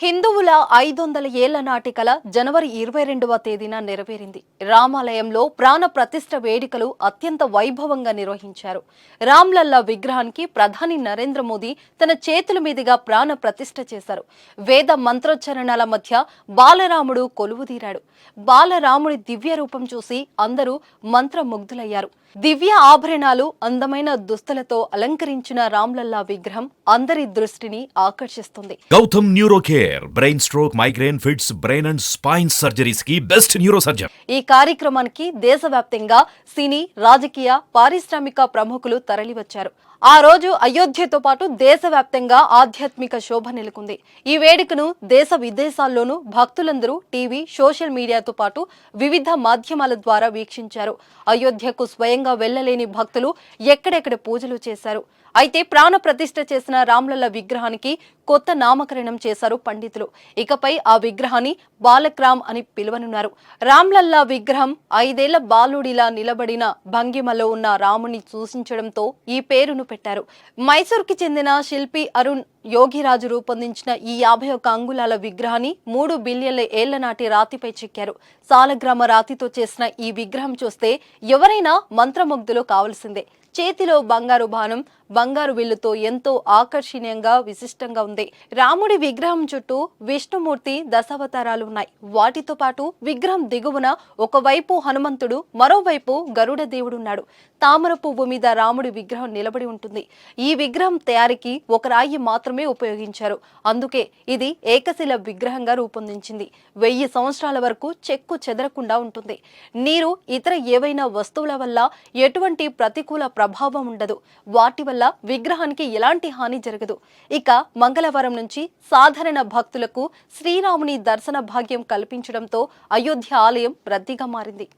హిందువుల 500 ఏళ్ల నాటి కల జనవరి 22వ తేదీన నెరవేరింది. రామాలయంలో ప్రాణ ప్రతిష్ఠ వేడుకలు అత్యంత వైభవంగా నిర్వహించారు. రామ్లల్లా విగ్రహానికి ప్రధాని నరేంద్ర మోదీ తన చేతుల మీదుగా ప్రాణ ప్రతిష్ఠ చేశారు. వేద మంత్రోచ్చరణల మధ్య బాలరాముడు కొలువుదీరాడు. బాలరాముడి దివ్య రూపం చూసి అందరూ మంత్రముగ్ధులయ్యారు. దివ్య ఆభరణాలు, అందమైన దుస్తులతో అలంకరించిన రామ్లల్లా విగ్రహం అందరి దృష్టిని ఆకర్షిస్తుంది. Gautam neuro care, brain stroke, migraine, fits, brain and spine surgeries కి బెస్ట్ న్యూరో సర్జన్. ఈ కార్యక్రమానికి దేశవ్యాప్తంగా సినీ, రాజకీయ, పారిశ్రామిక ప్రముఖులు తరలివచ్చారు. ఆ రోజు అయోధ్యతో పాటు దేశవ్యాప్తంగా ఆధ్యాత్మిక శోభ నెలకొంది. ఈ వేడుకను దేశ విదేశాల్లోనూ భక్తులందరూ టీవీ, సోషల్ మీడియాతో పాటు వివిధ మాధ్యమాల ద్వారా వీక్షించారు. అయోధ్యకు స్వయంగా వెళ్లలేని భక్తులు ఎక్కడెక్కడ పూజలు చేశారు. అయితే ప్రాణ ప్రతిష్ఠ చేసిన రామ్లల్లా విగ్రహానికి కొత్త నామకరణం చేశారు పండితులు. ఇకపై ఆ విగ్రహాన్ని బాలక్రామ్ అని పిలువనున్నారు. రామ్లల్లా విగ్రహం 5 ఏళ్ల బాలుడిలా నిలబడిన భంగిమలో ఉన్న రాముని సూచించడంతో ఈ పేరును పెట్టారు. మైసూర్కి చెందిన శిల్పి అరుణ్ యోగిరాజు రూపొందించిన ఈ 51 అంగుళాల విగ్రహాన్ని 3 బిలియన్ల ఏళ్ల నాటి రాతిపై చెక్కారు. సాలగ్రామ రాతితో చేసిన ఈ విగ్రహం చూస్తే ఎవరైనా మంత్రముగ్ధులు కావాల్సిందే. చేతిలో బంగారు బాణం, బంగారు విల్లుతో ఎంతో ఆకర్షణీయంగా, విశిష్టంగా ఉంది. రాముడి విగ్రహం చుట్టూ విష్ణుమూర్తి దశావతారాలు ఉన్నాయి. వాటితో పాటు విగ్రహం దిగువన ఒకవైపు హనుమంతుడు, మరోవైపు గరుడ దేవుడున్నాడు. తామర పువ్వు మీద రాముడి విగ్రహం నిలబడి ఉంటుంది. ఈ విగ్రహం తయారీకి ఒక రాయి మాత్రమే ఉపయోగించారు. అందుకే ఇది ఏకశిల విగ్రహంగా రూపొందించింది. 1000 సంవత్సరాల వరకు చెక్కు చెదరకుండా ఉంటుంది. నీరు, ఇతర ఏవైనా వస్తువుల వల్ల ఎటువంటి ప్రతికూల ప్రభావం ఉండదు. వాటి వల్ల విగ్రహానికి ఎలాంటి హాని జరగదు. ఇక మంగళవారం నుంచి సాధారణ భక్తులకు శ్రీరాముని దర్శన భాగ్యం కల్పించడంతో అయోధ్య ఆలయం రద్దీగా మారింది.